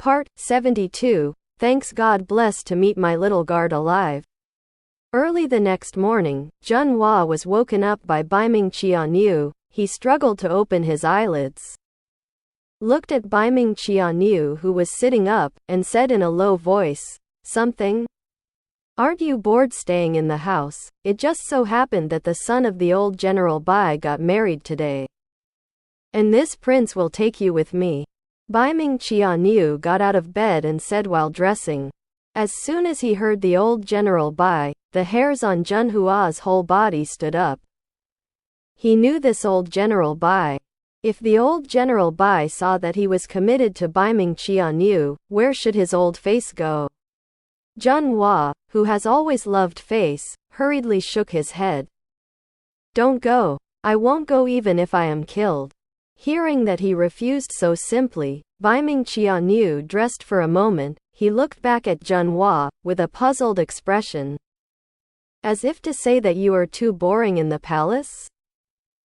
Part 72. Thanks God bless to meet my little guard alive. Early the next morning, Junhua was woken up by Baiming Qianyu. He struggled to open his eyelids, looked at Baiming Qianyu, who was sitting up, and said in a low voice, "Something? Aren't you bored staying in the house? It just so happened that the son of the old General Bai got married today. And this prince will take you with me." Baiming Qianyu got out of bed and said while dressing. As soon as he heard the old General Bai, the hairs on Junhua's whole body stood up. He knew this old General Bai. If the old General Bai saw that he was committed to Baiming Qianyu, where should his old face go? Junhua, who has always loved face, hurriedly shook his head. "Don't go. I won't go even if I am killed." Hearing that he refused so simply, Baiming Qianyu dressed for a moment. He looked back at Junhua, with a puzzled expression, as if to say that you are too boring in the palace?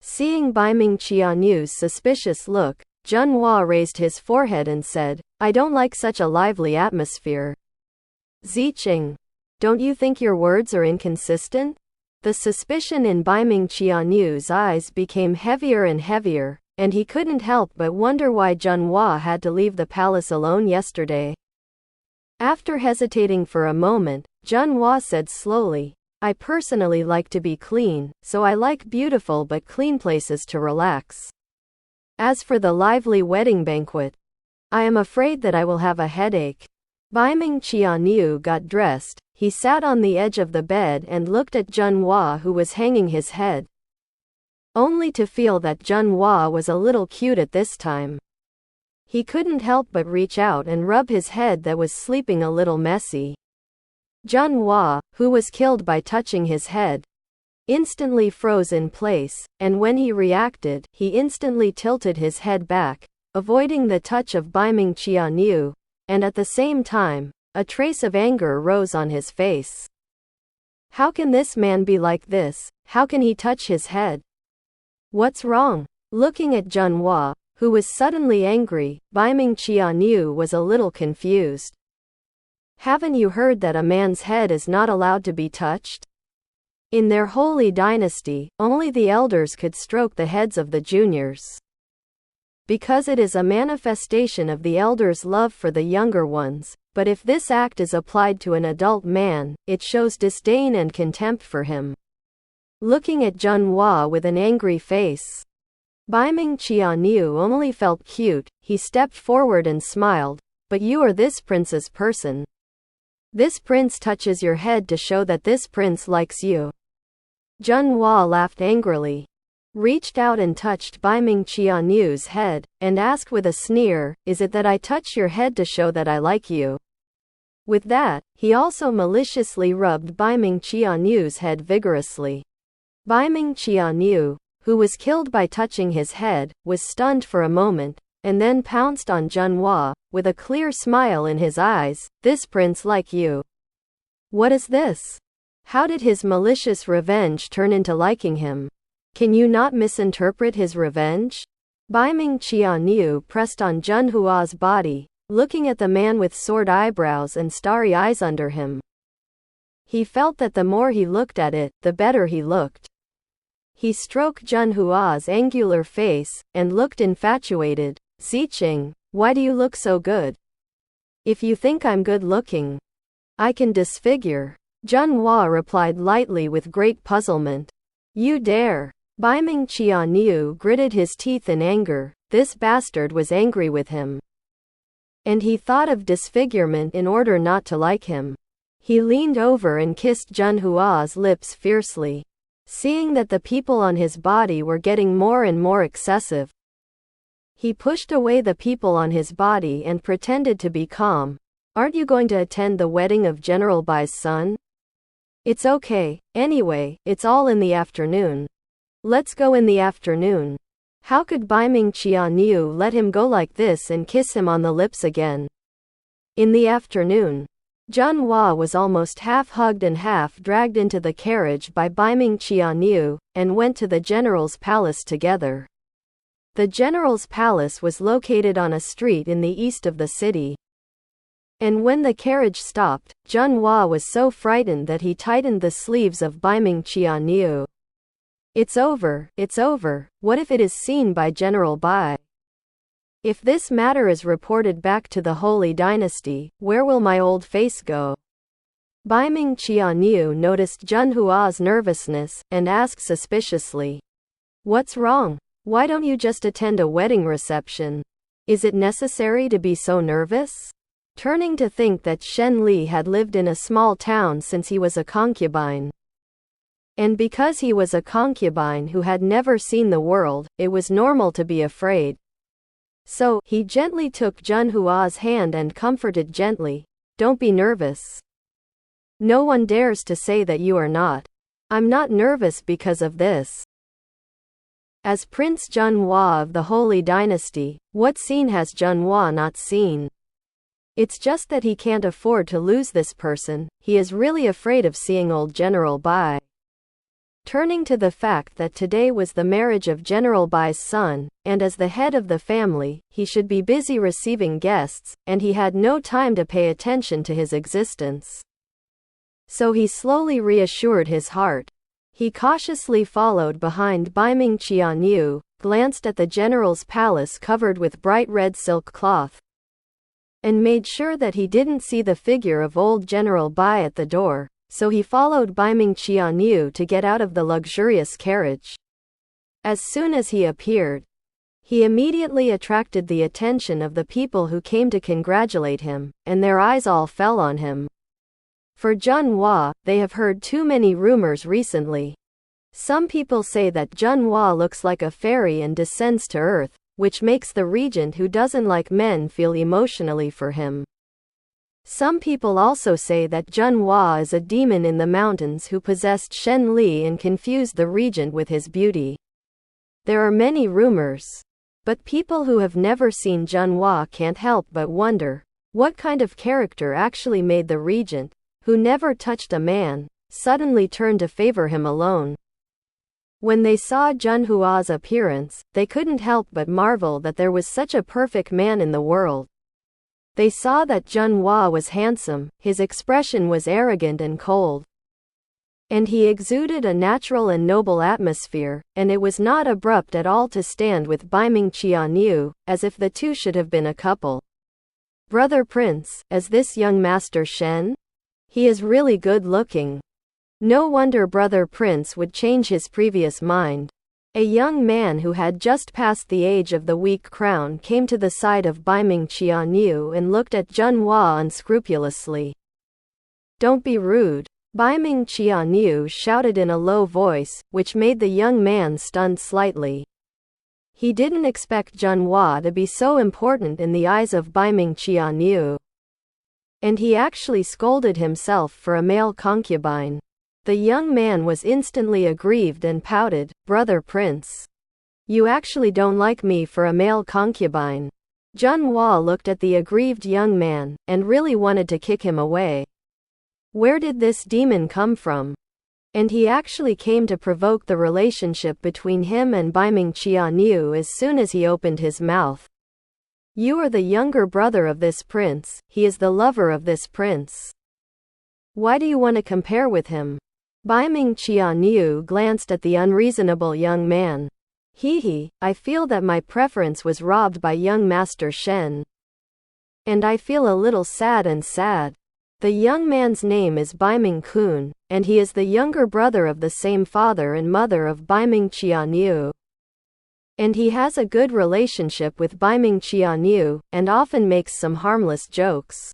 Seeing Baiming Qianyu's suspicious look, Junhua raised his forehead and said, "I don't like such a lively atmosphere." "Ziqing, don't you think your words are inconsistent?" The suspicion in Baiming Qianyu's eyes became heavier and heavier, and he couldn't help but wonder why Junhua had to leave the palace alone yesterday. After hesitating for a moment, Junhua said slowly, "I personally like to be clean, so I like beautiful but clean places to relax. As for the lively wedding banquet, I am afraid that I will have a headache." Baiming Qianyu got dressed. He sat on the edge of the bed and looked at Junhua, who was hanging his head, only to feel that Junhua was a little cute at this time. He couldn't help but reach out and rub his head that was sleeping a little messy. Junhua, who was killed by touching his head, instantly froze in place, and when he reacted, he instantly tilted his head back, avoiding the touch of Baiming Qianyu, and at the same time, a trace of anger rose on his face. How can this man be like this? How can he touch his head? What's wrong? Looking at Junhua, who was suddenly angry, Baiming Qianyu was a little confused. "Haven't you heard that a man's head is not allowed to be touched? In their Holy Dynasty, only the elders could stroke the heads of the juniors, because it is a manifestation of the elders' love for the younger ones, but if this act is applied to an adult man, it shows disdain and contempt for him." Looking at Junhua with an angry face, Baiming Qianyu only felt cute. He stepped forward and smiled, "But you are this prince's person. This prince touches your head to show that this prince likes you." Junhua laughed angrily, reached out and touched Baiming Qianyu's head, and asked with a sneer, "Is it that I touch your head to show that I like you?" With that, he also maliciously rubbed Baiming Qianyu's head vigorously. Baiming Qianyu, who was killed by touching his head, was stunned for a moment, and then pounced on Junhua, with a clear smile in his eyes. "This prince like you? What is this? How did his malicious revenge turn into liking him? Can you not misinterpret his revenge?" Baiming Qianyu pressed on Junhua's body, looking at the man with sword eyebrows and starry eyes under him. He felt that the more he looked at it, the better he looked. He stroked Junhua's angular face, and looked infatuated. "Ziqing, why do you look so good? If you think I'm good looking, I can disfigure." Junhua replied lightly with great puzzlement. "You dare?" Baiming Qianyu gritted his teeth in anger. This bastard was angry with him, and he thought of disfigurement in order not to like him. He leaned over and kissed Junhua's lips fiercely. Seeing that the people on his body were getting more and more excessive, he pushed away the people on his body and pretended to be calm. "Aren't you going to attend the wedding of General Bai's son? It's okay, anyway, it's all in the afternoon. Let's go in the afternoon." How could Baiming Qianyu let him go like this and kiss him on the lips again? In the afternoon, Junhua was almost half hugged and half dragged into the carriage by Baiming Qianyu, and went to the general's palace together. The general's palace was located on a street in the east of the city. And when the carriage stopped, Junhua was so frightened that he tightened the sleeves of Baiming Qianyu. It's over, it's over. What if it is seen by General Bai? If this matter is reported back to the Holy Dynasty, where will my old face go? Baiming Qianyu noticed Junhua's nervousness, and asked suspiciously, "What's wrong? Why don't you just attend a wedding reception? Is it necessary to be so nervous?" Turning to think that Shen Li had lived in a small town since he was a concubine. And because he was a concubine who had never seen the world, it was normal to be afraid. So, he gently took Junhua's hand and comforted gently, "Don't be nervous. No one dares to say that you are not. I'm not nervous because of this." As Prince Junhua of the Holy Dynasty, what scene has Junhua not seen? It's just that he can't afford to lose this person. He is really afraid of seeing old General Bai. Turning to the fact that today was the marriage of General Bai's son, and as the head of the family, he should be busy receiving guests, and he had no time to pay attention to his existence. So he slowly reassured his heart. He cautiously followed behind Baiming Qianyu, glanced at the general's palace covered with bright red silk cloth, and made sure that he didn't see the figure of old General Bai at the door, so he followed Baiming Qianyu to get out of the luxurious carriage. As soon as he appeared, he immediately attracted the attention of the people who came to congratulate him, and their eyes all fell on him. For Junhua, they have heard too many rumors recently. Some people say that Junhua looks like a fairy and descends to earth, which makes the regent who doesn't like men feel emotionally for him. Some people also say that Junhua is a demon in the mountains who possessed Shen Li and confused the regent with his beauty. There are many rumors. But people who have never seen Junhua can't help but wonder, what kind of character actually made the regent, who never touched a man, suddenly turn to favor him alone? When they saw Junhua's appearance, they couldn't help but marvel that there was such a perfect man in the world. They saw that Junhua was handsome, his expression was arrogant and cold. And he exuded a natural and noble atmosphere, and it was not abrupt at all to stand with Baiming Qianyu, as if the two should have been a couple. "Brother Prince, is this young Master Shen? He is really good looking." No wonder Brother Prince would change his previous mind. A young man who had just passed the age of the weak crown came to the side of Baiming Qianyu and looked at Junhua unscrupulously. "Don't be rude," Baiming Qianyu shouted in a low voice, which made the young man stunned slightly. He didn't expect Junhua to be so important in the eyes of Baiming Qianyu. And he actually scolded himself for a male concubine. The young man was instantly aggrieved and pouted, "Brother Prince, you actually don't like me for a male concubine." Junhua looked at the aggrieved young man, and really wanted to kick him away. Where did this demon come from? And he actually came to provoke the relationship between him and Baiming Qianyu as soon as he opened his mouth. "You are the younger brother of this prince, he is the lover of this prince. Why do you want to compare with him?" Baiming Qianyu glanced at the unreasonable young man. "He, I feel that my preference was robbed by young Master Shen. And I feel a little sad and sad. The young man's name is Baiming Kun, and he is the younger brother of the same father and mother of Baiming Qianyu. And he has a good relationship with Baiming Qianyu, and often makes some harmless jokes."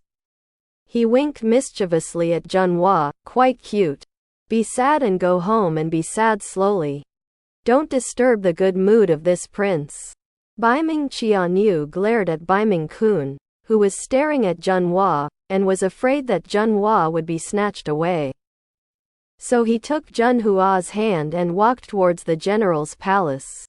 He winked mischievously at Junhua, "Quite cute. Be sad and go home and be sad slowly. Don't disturb the good mood of this prince." Baiming Qianyu glared at Baiming Kun, who was staring at Junhua, and was afraid that Junhua would be snatched away. So he took Junhua's hand and walked towards the general's palace.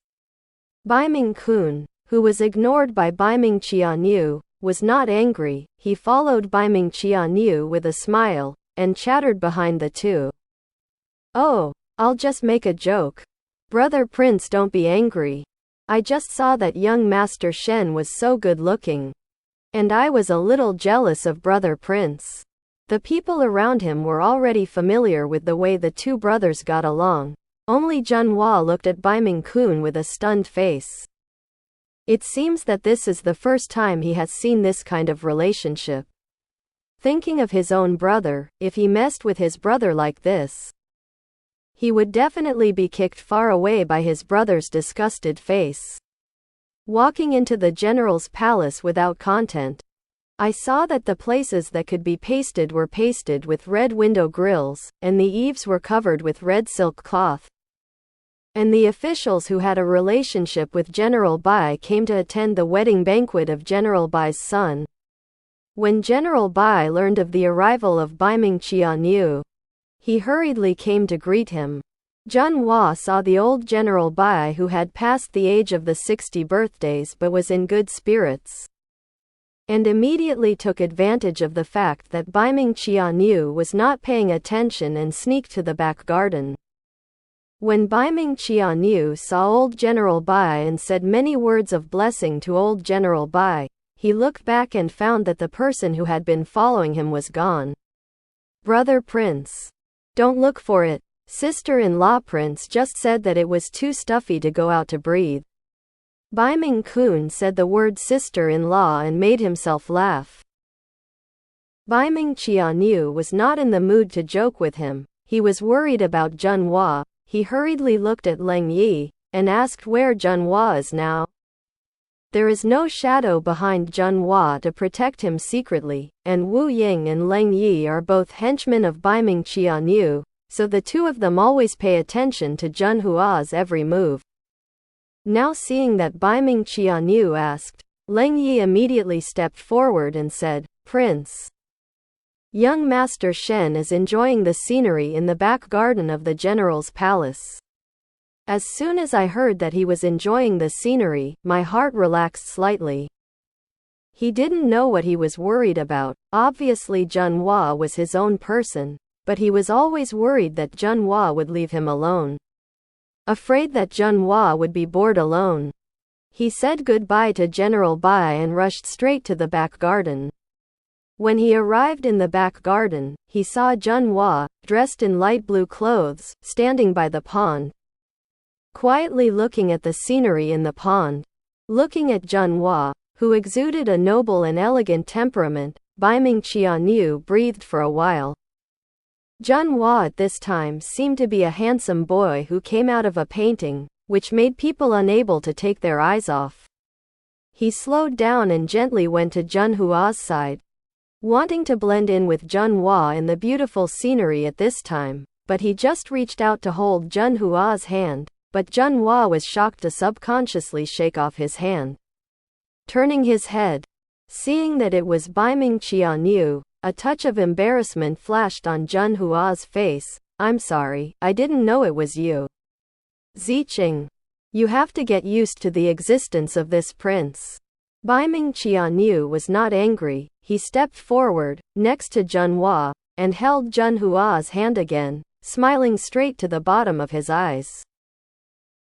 Baiming Kun, who was ignored by Baiming Qianyu, was not angry. He followed Baiming Qianyu with a smile, and chattered behind the two. "Oh, I'll just make a joke. Brother Prince, don't be angry. I just saw that young Master Shen was so good looking. And I was a little jealous of brother Prince. The people around him were already familiar with the way the two brothers got along. Only Junhua looked at Baiming-kun with a stunned face. It seems that this is the first time he has seen this kind of relationship. Thinking of his own brother, if he messed with his brother like this, he would definitely be kicked far away by his brother's disgusted face. Walking into the general's palace without content, I saw that the places that could be pasted were pasted with red window grills, and the eaves were covered with red silk cloth. And the officials who had a relationship with General Bai came to attend the wedding banquet of General Bai's son. When General Bai learned of the arrival of Baiming Qianyu, he hurriedly came to greet him. Junhua saw the old General Bai, who had passed the age of the 60 birthdays but was in good spirits, and immediately took advantage of the fact that Baiming Qianyu was not paying attention and sneaked to the back garden. When Baiming Qianyu saw old General Bai and said many words of blessing to old General Bai, he looked back and found that the person who had been following him was gone. Brother Prince, don't look for it. Sister-in-law Prince just said that it was too stuffy to go out to breathe. Baiming-kun said the word sister-in-law and made himself laugh. Baiming Qianyu was not in the mood to joke with him. He was worried about Junhua. He hurriedly looked at Leng Yi, and asked where Junhua is now. There is no shadow behind Junhua to protect him secretly, and Wu Ying and Leng Yi are both henchmen of Baiming Qianyu, so the two of them always pay attention to Junhua's every move. Now seeing that Baiming Qianyu asked, Leng Yi immediately stepped forward and said, Prince, young Master Shen is enjoying the scenery in the back garden of the general's palace. As soon as I heard that he was enjoying the scenery, my heart relaxed slightly. He didn't know what he was worried about. Obviously Junhua was his own person, but he was always worried that Junhua would leave him alone. Afraid that Junhua would be bored alone. He said goodbye to General Bai and rushed straight to the back garden. When he arrived in the back garden, he saw Junhua, dressed in light blue clothes, standing by the pond, quietly looking at the scenery in the pond. Looking at Junhua, who exuded a noble and elegant temperament, Baiming Qianyu breathed for a while. Junhua at this time seemed to be a handsome boy who came out of a painting, which made people unable to take their eyes off. He slowed down and gently went to Junhua's side, wanting to blend in with Junhua in the beautiful scenery at this time, but he just reached out to hold Junhua's hand, but Junhua was shocked to subconsciously shake off his hand. Turning his head, seeing that it was Baiming Qianyu, a touch of embarrassment flashed on Junhua's face. I'm sorry, I didn't know it was you. Ziqing, you have to get used to the existence of this prince. Baiming Qianyu was not angry. He stepped forward, next to Junhua, and held Junhua's hand again, smiling straight to the bottom of his eyes.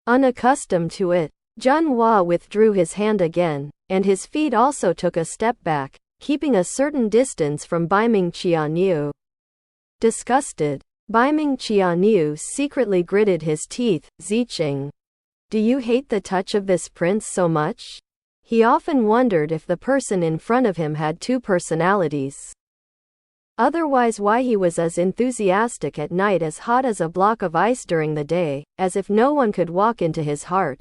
Unaccustomed to it, Junhua withdrew his hand again, and his feet also took a step back, keeping a certain distance from Baiming Qianyu. Disgusted, Baiming Qianyu secretly gritted his teeth. Ziqing, do you hate the touch of this prince so much? He often wondered if the person in front of him had two personalities. Otherwise, why he was as enthusiastic at night, as hot as a block of ice during the day, as if no one could walk into his heart.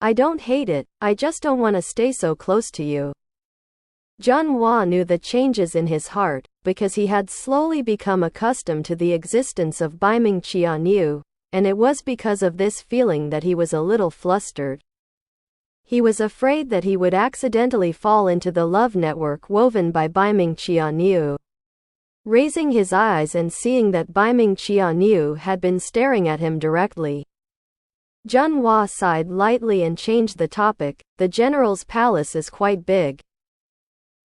I don't hate it, I just don't want to stay so close to you. Junhua knew the changes in his heart, because he had slowly become accustomed to the existence of Baiming Qianyu, and it was because of this feeling that he was a little flustered. He was afraid that he would accidentally fall into the love network woven by Baiming Qianyu. Raising his eyes and seeing that Baiming Qianyu had been staring at him directly, Junhua sighed lightly and changed the topic. The general's palace is quite big.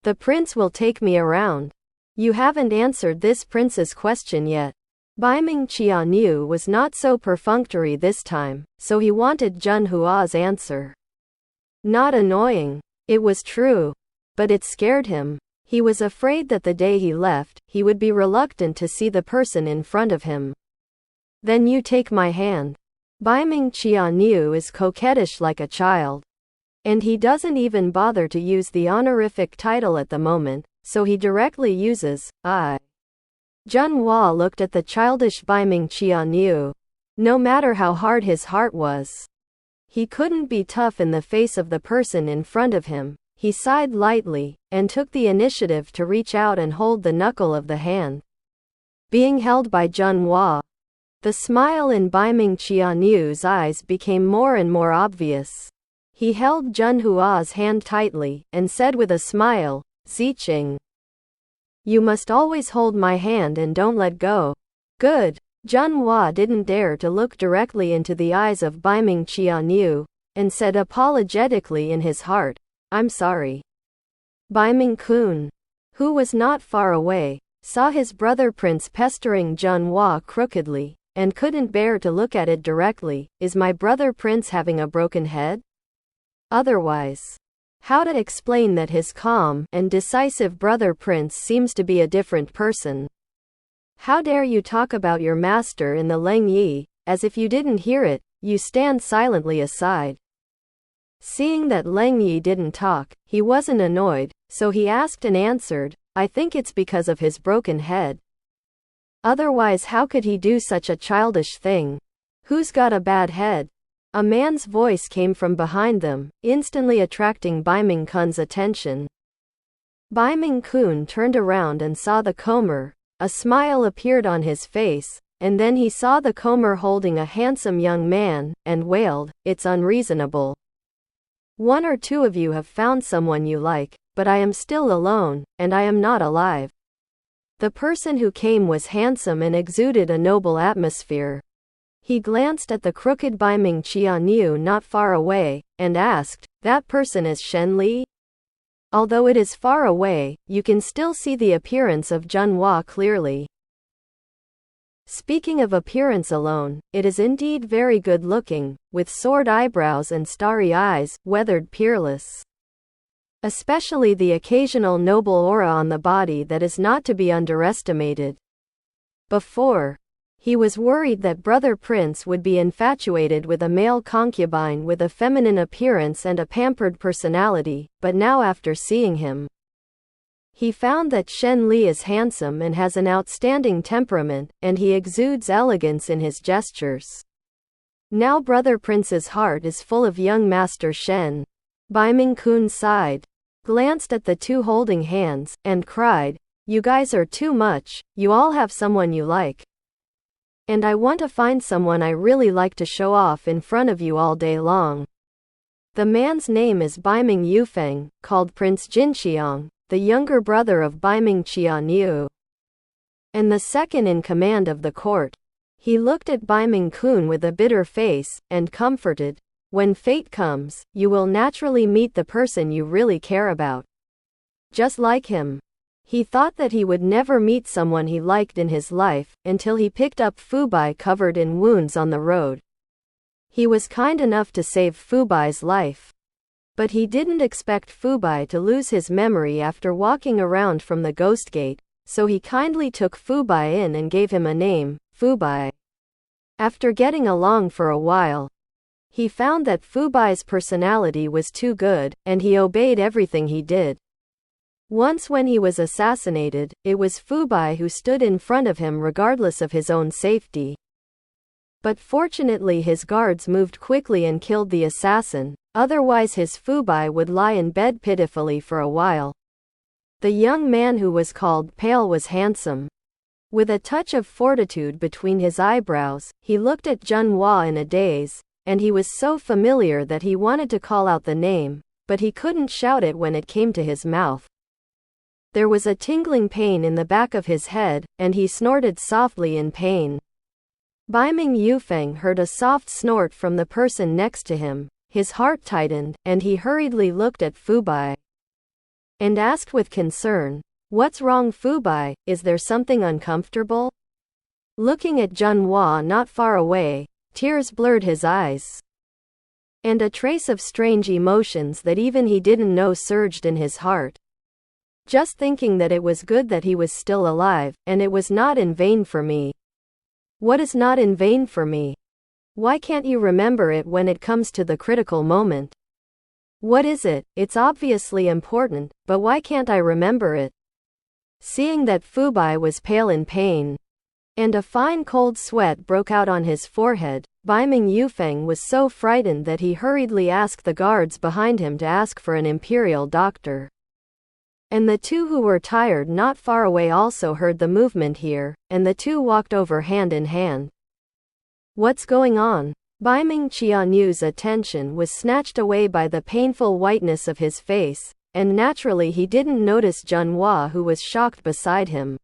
The prince will take me around. You haven't answered this prince's question yet. Baiming Qianyu was not so perfunctory this time, so he wanted Junhua's answer. Not annoying. It was true. but it scared him. He was afraid that the day he left, he would be reluctant to see the person in front of him. Then you take my hand. Baiming Qianyu is coquettish like a child. And he doesn't even bother to use the honorific title at the moment, so he directly uses, I. Junhua looked at the childish Baiming Qianyu. No matter how hard his heart was, he couldn't be tough in the face of the person in front of him. He sighed lightly, and took the initiative to reach out and hold the knuckle of the hand being held by Junhua. The smile in Baiming Qianyu's eyes became more and more obvious. He held Junhua's hand tightly, and said with a smile, Ziqing. You must always hold my hand and don't let go. Good. Junhua didn't dare to look directly into the eyes of Baiming Qianyu, and said apologetically in his heart, I'm sorry. Baiming-kun, who was not far away, saw his brother prince pestering Junhua crookedly, and couldn't bear to look at it directly. Is my brother prince having a broken head? Otherwise, how to explain that his calm and decisive brother prince seems to be a different person? How dare you talk about your master in the Leng Yi, as if you didn't hear it, you stand silently aside. Seeing that Leng Yi didn't talk, he wasn't annoyed, so he asked and answered, I think it's because of his broken head. Otherwise how could he do such a childish thing? Who's got a bad head? A man's voice came from behind them, instantly attracting Baiming-kun's attention. Baiming-kun turned around and saw the comber. A smile appeared on his face, and then he saw the comber holding a handsome young man, and wailed, It's unreasonable. One or two of you have found someone you like, but I am still alone, and I am not alive. The person who came was handsome and exuded a noble atmosphere. He glanced at the crooked Baiming Qianyu not far away, and asked, That person is Shen Li? Although it is far away, you can still see the appearance of Junhua clearly. Speaking of appearance alone, it is indeed very good looking, with sword eyebrows and starry eyes, weathered peerless. Especially the occasional noble aura on the body that is not to be underestimated. Before, he was worried that brother prince would be infatuated with a male concubine with a feminine appearance and a pampered personality, but now after seeing him, he found that Shen Li is handsome and has an outstanding temperament, and he exudes elegance in his gestures. Now brother prince's heart is full of young master Shen. Baiming-kun sighed, glanced at the two holding hands, and cried, You guys are too much, you all have someone you like. And I want to find someone I really like to show off in front of you all day long. The man's name is Baiming Yufeng, called Prince Jinqiang, the younger brother of Baiming Qianyu, and the second in command of the court. He looked at Baiming-kun with a bitter face, and comforted, When fate comes, you will naturally meet the person you really care about. Just like him. He thought that he would never meet someone he liked in his life, until he picked up Fubai covered in wounds on the road. He was kind enough to save Fubai's life. But he didn't expect Fubai to lose his memory after walking around from the ghost gate, so he kindly took Fubai in and gave him a name, Fubai. After getting along for a while, he found that Fubai's personality was too good, and he obeyed everything he did. Once when he was assassinated, it was Fubai who stood in front of him regardless of his own safety. But fortunately his guards moved quickly and killed the assassin, otherwise his Fubai would lie in bed pitifully for a while. The young man who was called Pale was handsome. With a touch of fortitude between his eyebrows, he looked at Junhua in a daze, and he was so familiar that he wanted to call out the name, but he couldn't shout it when it came to his mouth. There was a tingling pain in the back of his head, and he snorted softly in pain. Baiming Yufeng heard a soft snort from the person next to him. His heart tightened, and he hurriedly looked at Fubai and asked with concern, What's wrong, Fubai? Is there something uncomfortable? Looking at Junhua not far away, tears blurred his eyes, and a trace of strange emotions that even he didn't know surged in his heart. just thinking that it was good that he was still alive, and it was not in vain for me. What is not in vain for me? Why can't you remember it when it comes to the critical moment? What is it? It's obviously important, but why can't I remember it? Seeing that Fubai was pale in pain, and a fine cold sweat broke out on his forehead, Baiming Yufeng was so frightened that he hurriedly asked the guards behind him to ask for an imperial doctor. And the two who were tired not far away also heard the movement here, and the two walked over hand in hand. What's going on? Baiming Qianyu's attention was snatched away by the painful whiteness of his face, and naturally he didn't notice Junhua, who was shocked beside him.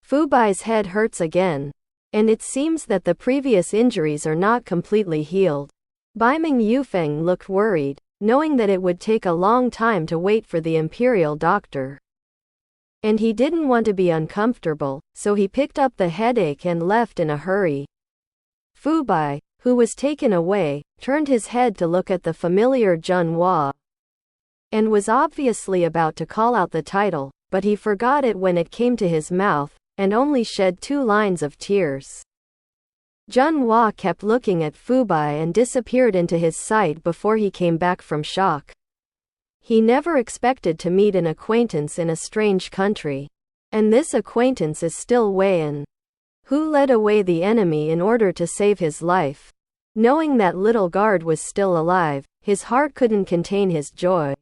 Fubai's head hurts again, and it seems that the previous injuries are not completely healed. Baiming Yufeng looked worried, knowing that it would take a long time to wait for the imperial doctor. And he didn't want to be uncomfortable, so he picked up the headache and left in a hurry. Fubai, who was taken away, turned his head to look at the familiar Junhua, and was obviously about to call out the title, but he forgot it when it came to his mouth, and only shed 2 lines of tears. Junhua kept looking at Fubai and disappeared into his sight before he came back from shock. He never expected to meet an acquaintance in a strange country. And this acquaintance is still Weian, who led away the enemy in order to save his life. Knowing that little guard was still alive, his heart couldn't contain his joy.